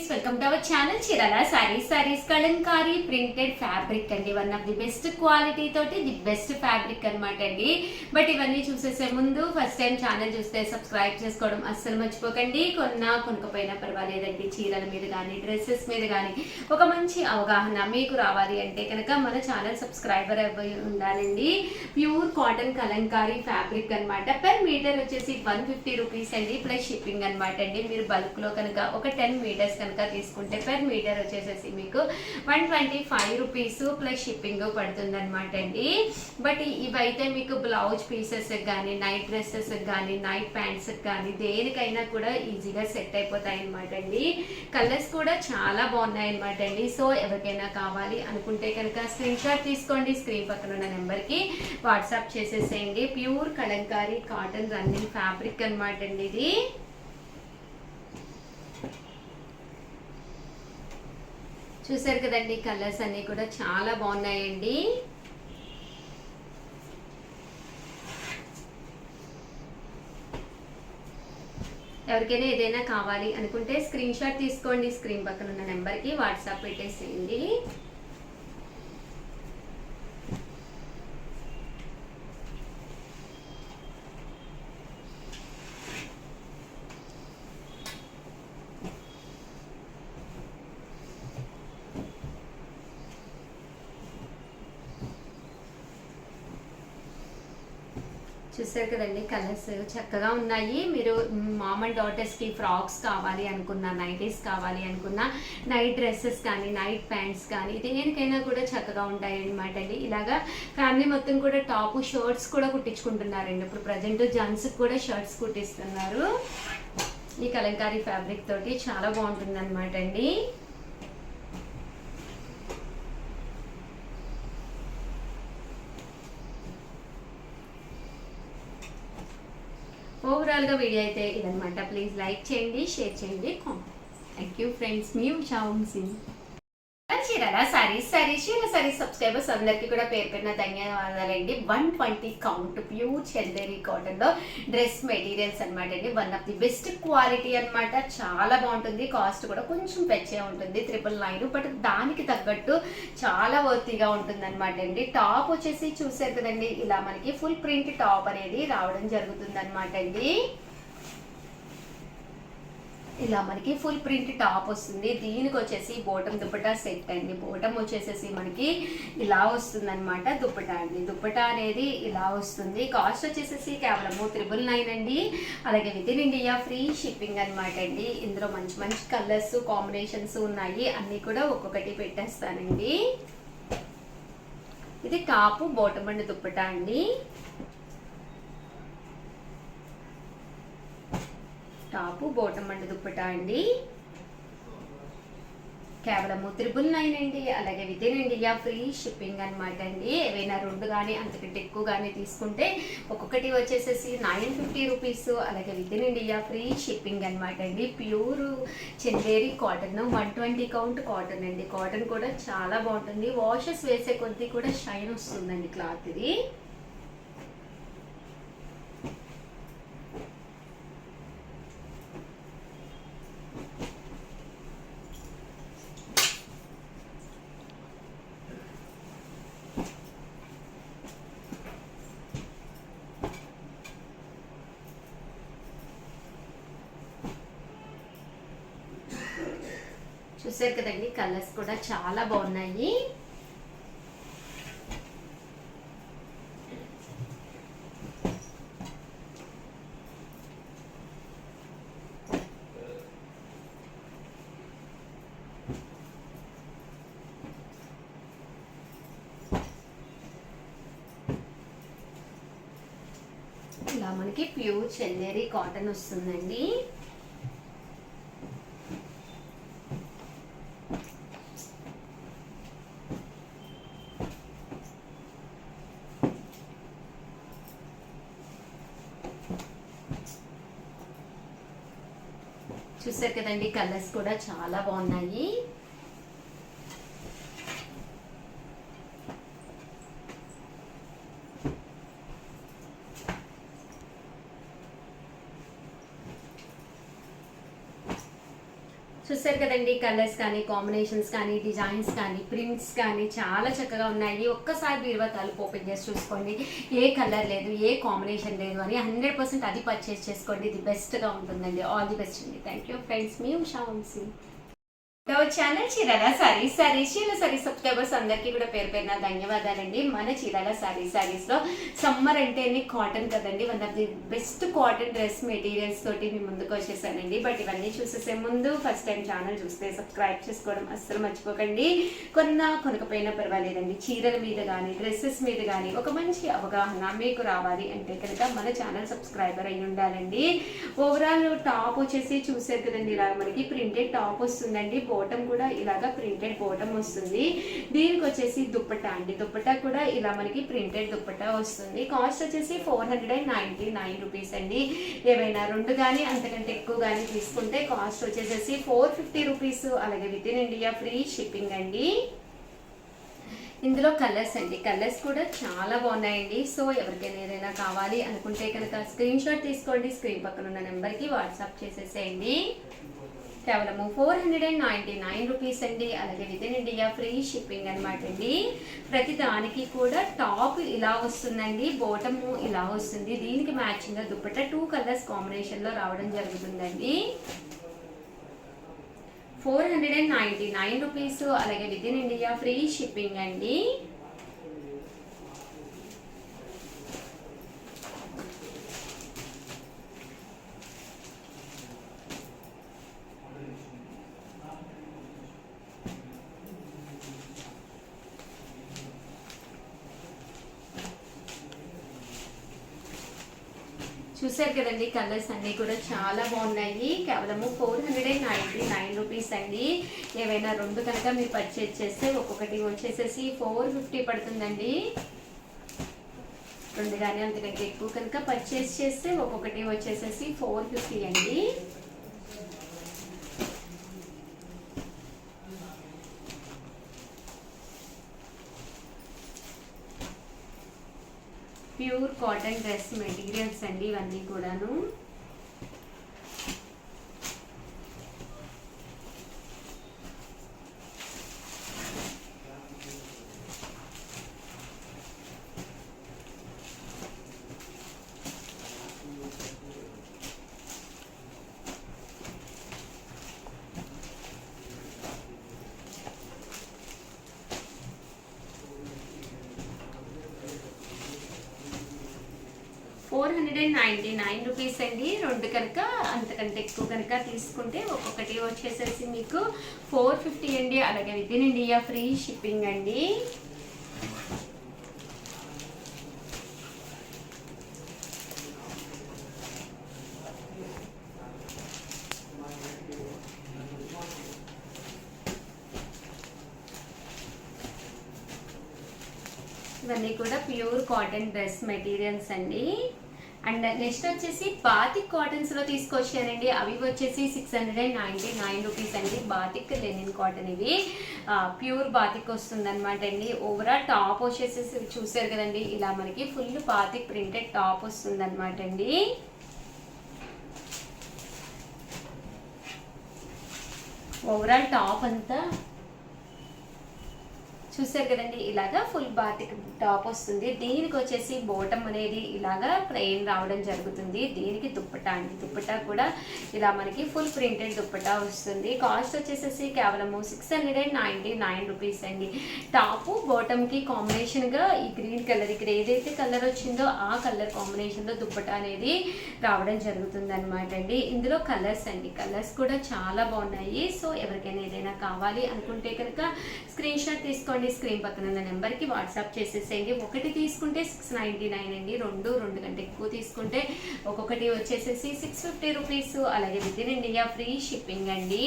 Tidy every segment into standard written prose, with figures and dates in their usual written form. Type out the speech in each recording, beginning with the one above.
Friends, welcome to our channel Chirala saris Kalamkari printed fabric అండి. One of the best quality తోటి the best fabric అనమాట అండి. But ఇవన్నీ చూసేసే ముందు ఫస్ట్ టైం ఛానల్ చూస్తే సబ్స్క్రైబ్ చేసుకోవడం అస్సలు మర్చిపోకండి. కొనకపోయినా పర్వాలేదండి, చీరల మీద కానీ డ్రెస్సెస్ మీద కానీ ఒక మంచి అవగాహన మీకు రావాలి అంటే కనుక మన ఛానల్ సబ్స్క్రైబర్ అయి ఉండాలండి. ప్యూర్ కాటన్ కలంకారీ ఫ్యాబ్రిక్ అనమాట. పర్ మీటర్ వచ్చేసి 150 రూపీస్ అండి, ప్లస్ షిప్పింగ్ అనమాట అండి. మీరు బల్క్ లో కనుక ఒక 10 మీటర్స్ కనుక తీసుకుంటే పర్ మీటర్ వచ్చేసేసి మీకు 125 రూపీస్ ప్లస్ షిప్పింగ్ పడుతుంది అనమాట అండి. బట్ ఇవైతే మీకు బ్లౌజ్ పీసెస్ కానీ నైట్ డ్రెస్సెస్ కానీ నైట్ ప్యాంట్స్ కానీ దేనికైనా కూడా ఈజీగా సెట్ అయిపోతాయి అనమాట అండి. కలర్స్ కూడా చాలా బాగున్నాయి అనమాట అండి. సో ఎవరికైనా కావాలి అనుకుంటే కనుక స్క్రీన్ షాట్ తీసుకోండి, స్క్రీన్ పక్కన ఉన్న నెంబర్కి వాట్సాప్ చేసేసేయండి. Pure Kalamkari cotton running fabric అనమాట అండి ఇది. చూసారు కదండి, కలర్స్ అన్ని కూడా చాలా బాగున్నాయండి. ఎవరికైనా ఏదైనా కావాలి అనుకుంటే స్క్రీన్ షాట్ తీసుకోండి, స్క్రీన్ పక్కన ఉన్న నెంబర్కి వాట్సాప్ పెట్టేసేయండి. చూసారు కదండి, కలర్స్ చక్కగా ఉన్నాయి. మీరు మామ్ అండ్ డాటర్స్కి ఫ్రాక్స్ కావాలి అనుకున్నా, నైటీస్ కావాలి అనుకున్నా, నైట్ డ్రెస్సెస్ కానీ నైట్ ప్యాంట్స్ కానీ దేనికైనా కూడా చక్కగా ఉంటాయి అనమాట అండి. ఇలాగా ఫ్యామిలీ మొత్తం కూడా టాప్ షర్ట్స్ కూడా కుట్టించుకుంటున్నారండి. ఇప్పుడు ప్రజెంట్ జెంట్స్కి కూడా షర్ట్స్ కుట్టిస్తున్నారు. ఈ కలంకారీ ఫ్యాబ్రిక్ తోటి చాలా బాగుంటుంది అనమాట అండి. ఓవరాల్గా వీడియో అయితే ఇదనమాట. ప్లీజ్ లైక్ చేయండి, షేర్ చేయండి, కామెంట్. థ్యాంక్ యూ ఫ్రెండ్స్, మీ ఉషా వంశీ. చీరాల సారీస్ సబ్స్క్రైబర్స్ అందరికీ కూడా పేరు పేరున ధన్యవాదాలండి. 120 కౌంట్ ప్యూర్ చందేరి కాటన్ లో డ్రెస్ మెటీరియల్స్ అనమాట అండి. One of the best quality అనమాట. చాలా బాగుంటుంది. కాస్ట్ కూడా కొంచెం పెచ్చే ఉంటుంది, 999. బట్ దానికి తగ్గట్టు చాలా వర్తీగా ఉంటుంది అనమాట అండి. టాప్ వచ్చేసి చూసారు కదండి, ఇలా మనకి ఫుల్ ప్రింట్ టాప్ అనేది రావడం జరుగుతుంది అనమాట అండి. ఇలా మనకి ఫుల్ ప్రింట్ టాప్ వస్తుంది. దీనికి వచ్చేసి బోటం దుప్పటా సెట్ అండి. బోటం వచ్చేసేసి మనకి ఇలా వస్తుంది అనమాట. దుప్పటా అండి, దుప్పటా అనేది ఇలా వస్తుంది. కాస్ట్ వచ్చేసేసి కేవలం 999 అండి. అలాగే with in India free shipping అనమాట అండి. ఇందులో మంచి మంచి కలర్స్ కాంబినేషన్స్ ఉన్నాయి, అన్నీ కూడా ఒక్కొక్కటి పెట్టేస్తానండి. ఇది టాపు బోటం అండి దుప్పటా అండి. టాపు బోటం అండి దుప్పటా అండి. కేవలం 999 అండి. అలాగే with in India free shipping అనమాట అండి. ఏవైనా 2 కానీ అంతకంటే ఎక్కువ కానీ తీసుకుంటే ఒక్కొక్కటి వచ్చేసేసి 950 రూపీస్. అలాగే with in India free shipping అనమాట అండి. Pure Chanderi cotton 120 count cotton అండి. కాటన్ కూడా చాలా బాగుంటుంది. వాషెస్ వేసే కొద్దీ కూడా షైన్ వస్తుందండి క్లాత్ ఇది. చూసారు కదండి, కలర్స్ కూడా చాలా బాగున్నాయి. ఇలా మనకి ప్యూర్ చందేరి కాటన్ వస్తుందండి. చూసారు కదండి, కలర్స్ కూడా చాలా బాగున్నాయి. చూసారు కదండి, కలర్స్ కానీ, కాంబినేషన్స్ కానీ, డిజైన్స్ కానీ, ప్రింట్స్ కానీ చాలా చక్కగా ఉన్నాయి. ఒక్కసారి బీరువా తలుపు ఓపెన్ చేసి చూసుకోండి, ఏ కలర్ లేదు, ఏ కాంబినేషన్ లేదు అని 100% అది పర్చేస్ చేసుకోండి. ఇది బెస్ట్గా ఉంటుందండి. ఆల్ ది బెస్ట్ అండి. థ్యాంక్ యూ ఫ్రెండ్స్, మీ Usha Vamsi. Channel Chirala sarees Chirala sarees subscribers అందరికీ కూడా పేరు పేరున ధన్యవాదాలండి. మన చీరాల సారీస్ లో సమ్మర్ అంటే కాటన్ కదండి, one of the best cotton dress materials తోటి మీ ముందుకు వచ్చేసానండి. బట్ ఇవన్నీ చూసేసే ముందు ఫస్ట్ టైం ఛానల్ చూస్తే సబ్స్క్రైబ్ చేసుకోవడం అస్సలు మర్చిపోకండి. కొనకపోయినా పర్వాలేదండి, చీరల మీద కానీ డ్రెస్సెస్ మీద కానీ ఒక మంచి అవగాహన మీకు రావాలి అంటే కనుక మన ఛానల్ సబ్స్క్రైబర్ అయి ఉండాలండి. ఓవరాల్ టాప్ వచ్చేసి చూసారు కదండి, ఇలా మనకి ప్రింటెడ్ టాప్ వస్తుందండి. బాటమ్ కూడా ఇలాగా ప్రింటెడ్ బాటమ్ వస్తుంది. దీనికి వచ్చేసి దుప్పట్టా అండి, దుప్పట్టా కూడా ఇలా మనకి ప్రింటెడ్ దుప్పట్టా వస్తుంది. కాస్ట్ వచ్చేసి 499 రూపీస్ అండి. ఏవైనా రెండు కానీ అంతకంటే ఎక్కువ కానీ తీసుకుంటే కాస్ట్ వచ్చేసి 450 రూపీస్. అలాగే with in India free shipping అండి. ఇందులో కలర్స్ అండి, కలర్స్ కూడా చాలా బాగున్నాయండి. సో ఎవరికైనా ఏదైనా కావాలి అనుకుంటే కనుక స్క్రీన్ షాట్ తీసుకోండి, స్క్రీన్ పక్కన ఉన్న నెంబర్కి వాట్సాప్ చేసేసేయండి. కేవలం 499 రూపీస్ అండి. అలాగే with in India free shipping అనమాట అండి. ప్రతి దానికి కూడా టాప్ ఇలా వస్తుందండి, బాటమ్ ఇలా వస్తుంది. దీనికి మ్యాచింగ్గా దుప్పట్టా 2 కలర్స్ కాంబినేషన్లో రావడం జరుగుతుందండి. 499 రూపీస్. అలాగే with in India free shipping అండి. చూసారు కదండి, కలర్స్ అన్నీ కూడా చాలా బాగున్నాయి. కేవలము 499 రూపీస్ అండి. ఏవైనా రెండు కనుక మీరు పర్చేజ్ చేస్తే ఒక్కొక్కటి వచ్చేసేసి 450 పడుతుందండి. రెండు కానీ అంతకంటే ఎక్కువ కనుక పర్చేజ్ చేస్తే ఒక్కొక్కటి వచ్చేసేసి 450 అండి. ప్యూర్ కాటన్ డ్రెస్ మెటీరియల్స్ అండి ఇవన్నీ కూడాను. $499 రూపీస్ అండి. రెండు కనుక అంతకంటే ఎక్కువ కనుక తీసుకుంటే ఒక్కొక్కటి వచ్చేసేసి మీకు 450 అండి. అలాగే with in India free shipping అండి. ఇవన్నీ కూడా ప్యూర్ కాటన్ డ్రెస్ మెటీరియల్స్ అండి. అండ్ నెక్స్ట్ వచ్చేసి బాతిక్ కాటన్స్లో తీసుకొచ్చానండి. అవి వచ్చేసి 699 రూపీస్ అండి. బాతిక్ లెనిన్ కాటన్, ఇవి ప్యూర్ బాతిక్ వస్తుంది అనమాట అండి. ఓవరాల్ టాప్ వచ్చేసి చూసారు కదండి, ఇలా మనకి ఫుల్ బాతిక్ ప్రింటెడ్ టాప్ వస్తుంది అనమాట అండి. ఓవరాల్ టాప్ అంతా చూసారు కదండి, ఇలాగా ఫుల్ బాతిక్ టాప్ వస్తుంది. దీనికి వచ్చేసి బాటమ్ అనేది ఇలాగా ప్లెయిన్ రావడం జరుగుతుంది. దీనికి దుప్పటా అండి, దుప్పటా కూడా ఇలా మనకి ఫుల్ ప్రింటెడ్ దుప్పటా వస్తుంది. కాస్ట్ వచ్చేసేసి కేవలము 699 రూపీస్ అండి. టాపు బాటమ్కి కాంబినేషన్గా ఈ గ్రీన్ కలర్, ఇక్కడ ఏదైతే కలర్ వచ్చిందో ఆ కలర్ కాంబినేషన్లో దుప్పటా అనేది రావడం జరుగుతుంది అనమాట అండి. ఇందులో కలర్స్ అండి, కలర్స్ కూడా చాలా బాగున్నాయి. సో ఎవరికైనా ఏదైనా కావాలి అనుకుంటే కనుక స్క్రీన్ షాట్ తీసుకోండి, స్క్రీన్ పక్కన ఉన్న నెంబర్కి వాట్సాప్ చేసేసేయండి. ఒకటి తీసుకుంటే 699 అండి. రెండు కంటే ఎక్కువ తీసుకుంటే ఒక్కొక్కటి వచ్చేసేసి 650 రూపీస్. అలాగే with in India free shipping అండి.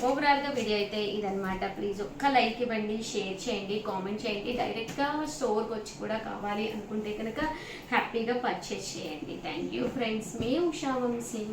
ఓవరాల్గా వీడియో అయితే ఇదనమాట. ప్లీజ్ ఒక్క లైక్ ఇవ్వండి, షేర్ చేయండి, కామెంట్ చేయండి. డైరెక్ట్గా స్టోర్కి వచ్చి కూడా కావాలి అనుకుంటే కనుక హ్యాపీగా పర్చేస్ చేయండి. థ్యాంక్ యూ ఫ్రెండ్స్, మీ ఉషా వంశీ.